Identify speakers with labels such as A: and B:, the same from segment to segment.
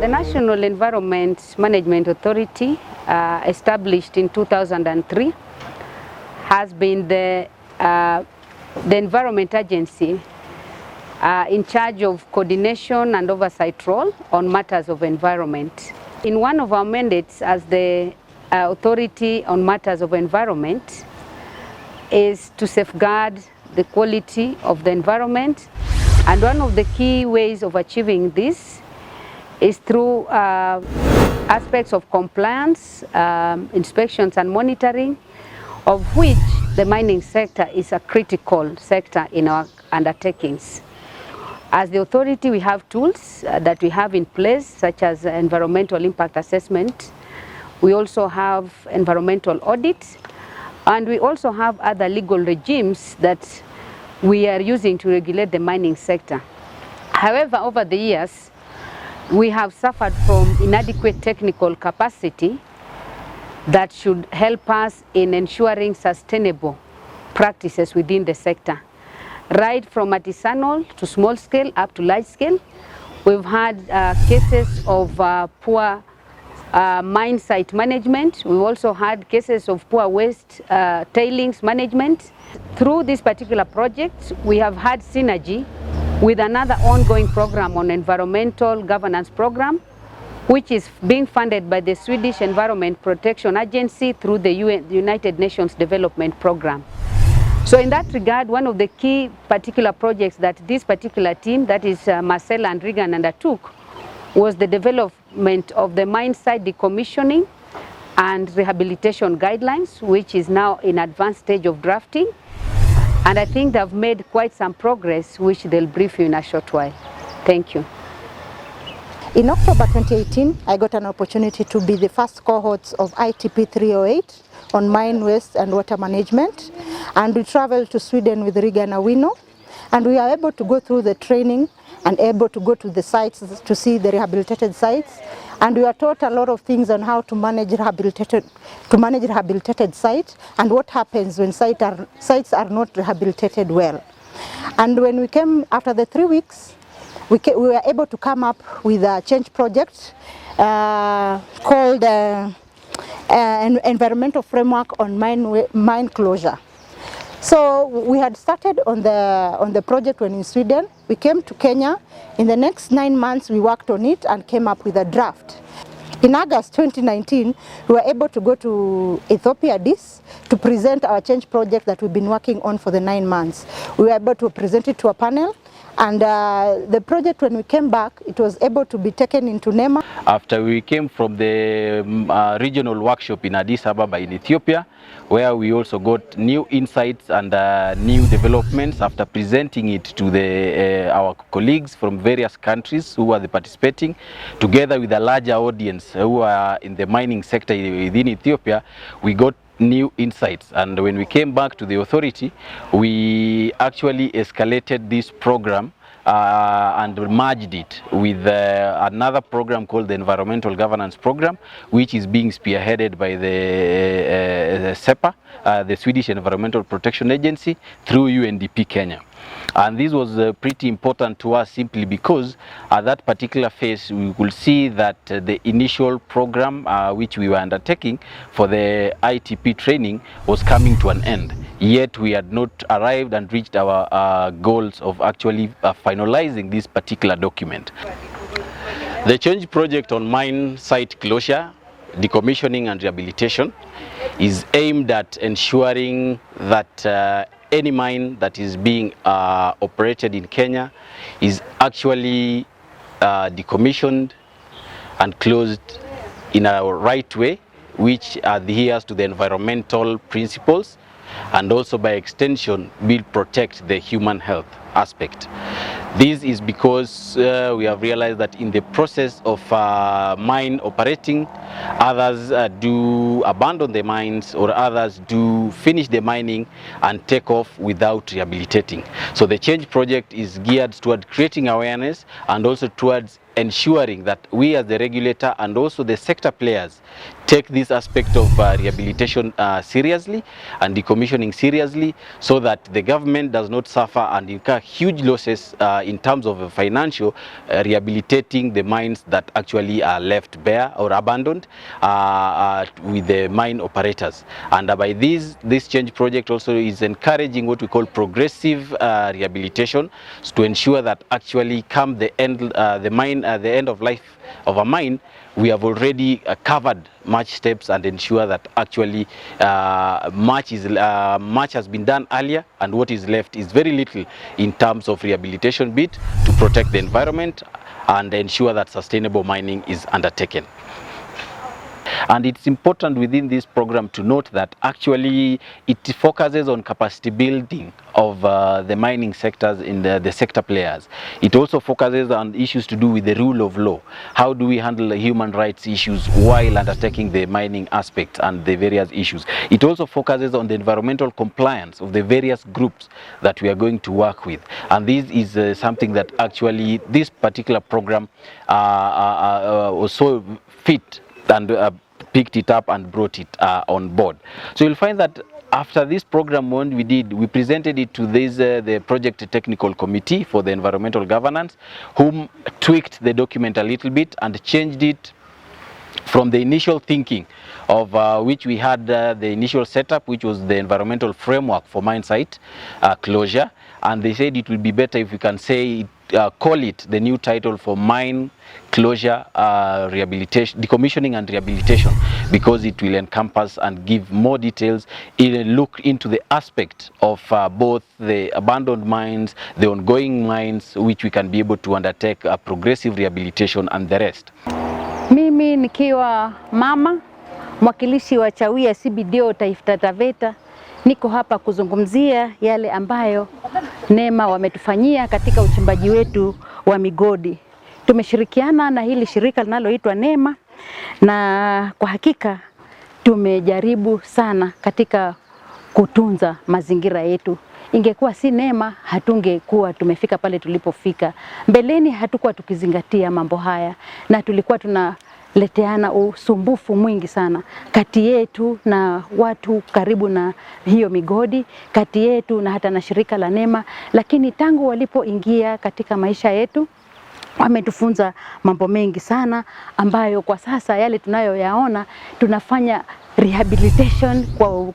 A: The National Environment Management Authority, established in 2003, has been the environment agency in charge of coordination and oversight role on matters of environment. In one of our mandates as the authority on matters of environment is to safeguard the quality of the environment, and one of the key ways of achieving this is through aspects of compliance, inspections and monitoring, of which the mining sector is a critical sector in our undertakings. As the authority, we have tools that we have in place, such as environmental impact assessment. We also have environmental audit, and we also have other legal regimes that we are using to regulate the mining sector. However, over the years, we have suffered from inadequate technical capacity that should help us in ensuring sustainable practices within the sector. Right from artisanal to small scale up to large scale, we've had cases of poor mine site management. We've also had cases of poor waste tailings management. Through this particular project, we have had synergy with another ongoing program on environmental governance program, which is being funded by the Swedish Environmental Protection Agency through the United Nations Development Program. So in that regard, one of the key particular projects that this particular team, that is Marcella and Regan, undertook was the development of the mine site decommissioning and rehabilitation guidelines, which is now in advanced stage of drafting. And I think they've made quite some progress, which they'll brief you in a short while. Thank you.
B: In October 2018, I got an opportunity to be the first cohort of ITP 308 on mine waste and water management. And we traveled to Sweden with Regan Awino, and we were able to go through the training and able to go to the sites to see the rehabilitated sites. And we were taught a lot of things on how to manage rehabilitated sites and what happens when sites are not rehabilitated well. And when we came after the 3 weeks, we were able to come up with a change project called an environmental framework on mine closure. So we had started on the project when in Sweden. We came to Kenya. In the next 9 months, we worked on it and came up with a draft. In August 2019, we were able to go to Ethiopia to present our change project that we've been working on for the 9 months. We were able to present it to a panel, and the project, when we came back, it was able to be taken into Nema.
C: After we came from the regional workshop in Addis Ababa in Ethiopia, where we also got new insights and new developments after presenting it to our colleagues from various countries who are participating, together with a larger audience who are in the mining sector within Ethiopia. We got new insights, and when we came back to the authority, we actually escalated this program and merged it with another program called the Environmental Governance Program, which is being spearheaded by the SEPA, the Swedish Environmental Protection Agency, through UNDP Kenya. And this was pretty important to us simply because at that particular phase we could see that the initial program which we were undertaking for the ITP training was coming to an end. Yet we had not arrived and reached our goals of actually finalizing this particular document. The change project on mine site closure, decommissioning and rehabilitation is aimed at ensuring that any mine that is being operated in Kenya is actually decommissioned and closed in a right way, which adheres to the environmental principles, and also by extension will protect the human health aspect. This is because we have realized that in the process of mine operating, others do abandon the mines, or others do finish the mining and take off without rehabilitating. So the change project is geared toward creating awareness and also towards ensuring that we as the regulator and also the sector players take this aspect of rehabilitation seriously and decommissioning seriously, so that the government does not suffer and incur huge losses in terms of financial rehabilitating the mines that actually are left bare or abandoned with the mine operators. And by this change project also is encouraging what we call progressive rehabilitation, to ensure that actually come the end the end of life of a mine, we have already covered much steps and ensure that actually much has been done earlier, and what is left is very little in terms of rehabilitation bit to protect the environment and ensure that sustainable mining is undertaken. And it's important within this program to note that actually it focuses on capacity building of the mining sectors in the sector players. It also focuses on issues to do with the rule of law. How do we handle the human rights issues while undertaking the mining aspects and the various issues? It also focuses on the environmental compliance of the various groups that we are going to work with. And this is something that actually this particular program was so fit and picked it up and brought it on board. So you'll find that after this program, when we presented it to the project technical committee for the environmental governance, whom tweaked the document a little bit and changed it from the initial thinking of which we had the initial setup, which was the environmental framework for mine site closure, and they said it would be better if we can say call it the new title for mine closure rehabilitation, decommissioning and rehabilitation, because it will encompass and give more details, look into the aspect of both the abandoned mines, the ongoing mines, which we can be able to undertake a progressive rehabilitation and the rest.
A: Mimi nikiwa mama mwakilishi wa Chawia CBDO Taifa Taveta, niko hapa kuzungumzia yale ambayo Nema wametufanyia katika uchimbaji wetu wa migodi. Tumeshirikiana na hili shirika linaloitwa Nema, na kwa hakika tumejaribu sana katika kutunza mazingira yetu. Ingekuwa si Nema, hatungekuwa tumefika pale tulipofika. Mbeleni hatukuwa tukizingatia mambo haya, na tulikuwa tunaleteana usumbufu mwingi sana kati yetu na watu karibu na hiyo migodi, kati yetu na hata na shirika la Nema. Lakini tangu walipoingia katika maisha yetu, wametufunza mambo mengi sana, ambayo kwa sasa yale tunayoyaona tunafanya rehabilitation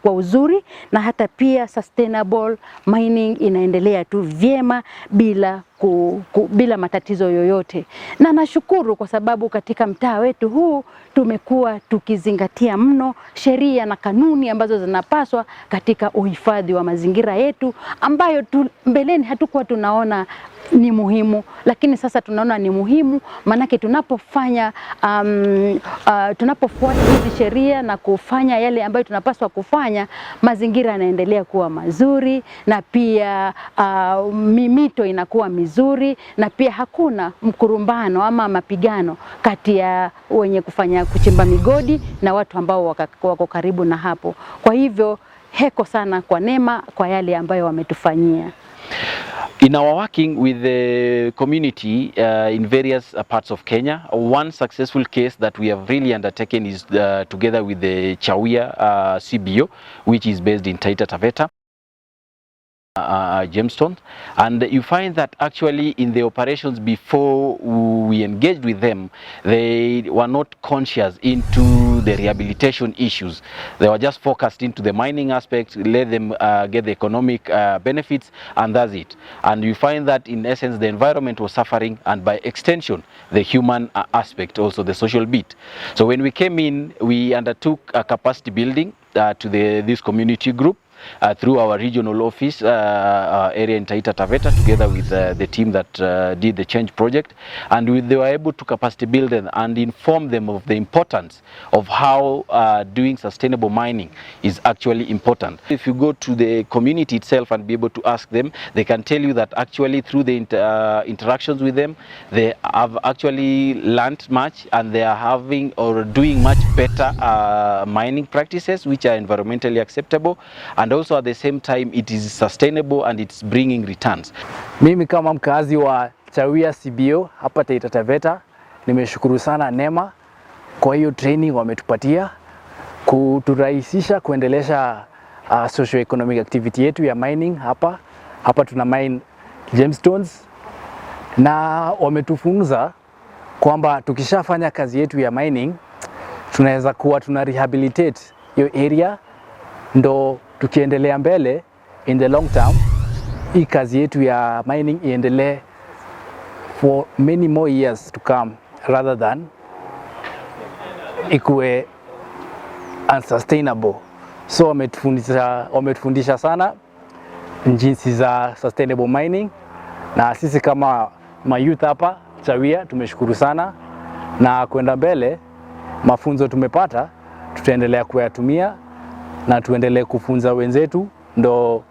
A: kwa uzuri, na hata pia sustainable mining inaendelea tu vyema bila matatizo yoyote. Na nashukuru kwa sababu katika mtaa wetu huu tumekuwa tukizingatia mno sheria na kanuni ambazo zinapaswa katika uhifadhi wa mazingira yetu, ambayo mbeleni hatukuwa tunaona ni muhimu, lakini sasa tunaona ni muhimu. Manake tunapofanya tunapofuata hizi sheria na kufanya yale ambayo tunapaswa kufanya, mazingira yanaendelea kuwa mazuri, na pia mimito inakuwa mizuri, na pia hakuna mkurumbano ama mapigano kati ya wenye kuchimba migodi na watu ambao wako karibu na hapo. Kwa hivyo heko sana kwa Nema kwa yale ambayo wametufanyia.
C: In our working with the community in various parts of Kenya, one successful case that we have really undertaken is together with the Chawia CBO, which is based in Taita Taveta, gemstones. And you find that actually in the operations before we engaged with them, they were not conscious into the rehabilitation issues. They were just focused into the mining aspect, let them get the economic benefits, and that's it. And you find that in essence the environment was suffering, and by extension the human aspect, also the social bit. So when we came in, we undertook a capacity building to this community group through our regional office area in Taita Taveta, together with the team that did the change project, and they were able to capacity build them and inform them of the importance of how doing sustainable mining is actually important. If you go to the community itself and be able to ask them, they can tell you that actually through the interactions with them, they have actually learned much, and they are having or doing much better mining practices which are environmentally acceptable, and also at the same time it is sustainable and it's bringing returns.
D: Mimi kama mkazi wa Chawia CBO hapa Taita Taveta, nimeshukuru sana Nema kwa hiyo training wametupatia, kuturahisisha kuendelesha socio-economic activity yetu ya mining hapa tuna mine gemstones, na wametufunza kwamba tukishafanya kazi yetu ya mining tunaweza kuwa tuna rehabilitate hiyo area, ndo tukiendelea mbele in the long term hii kazi yetu ya mining iendelee for many more years to come rather than ikuwe unsustainable. So wametufundisha sana jinsi za sustainable mining, na sisi kama mayouth hapa Chawia tumeshukuru sana, na kwenda mbele mafunzo tumepata tutaendelea kuyatumia na tuendelee kufunza wenzetu, ndo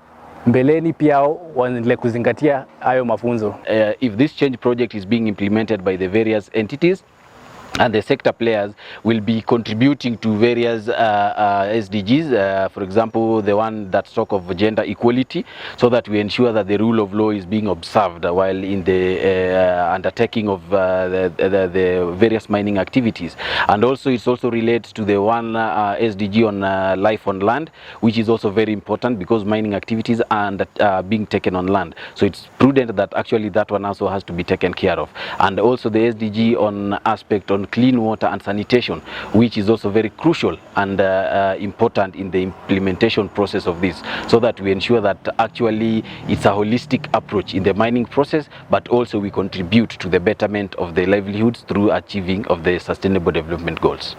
D: mbeleni pia waendelee kuzingatia hayo mafunzo.
C: If this change project is being implemented by the various entities and the sector players will be contributing to various SDGs, for example, the one that talk of gender equality, so that we ensure that the rule of law is being observed while in the undertaking of the various mining activities. And also it's also related to the one SDG on life on land, which is also very important because mining activities are being taken on land. So it's prudent that actually that one also has to be taken care of. And also the SDG on aspect on clean water and sanitation, which is also very crucial and important in the implementation process of this, so that we ensure that actually it's a holistic approach in the mining process, but also we contribute to the betterment of the livelihoods through achieving of the sustainable development goals.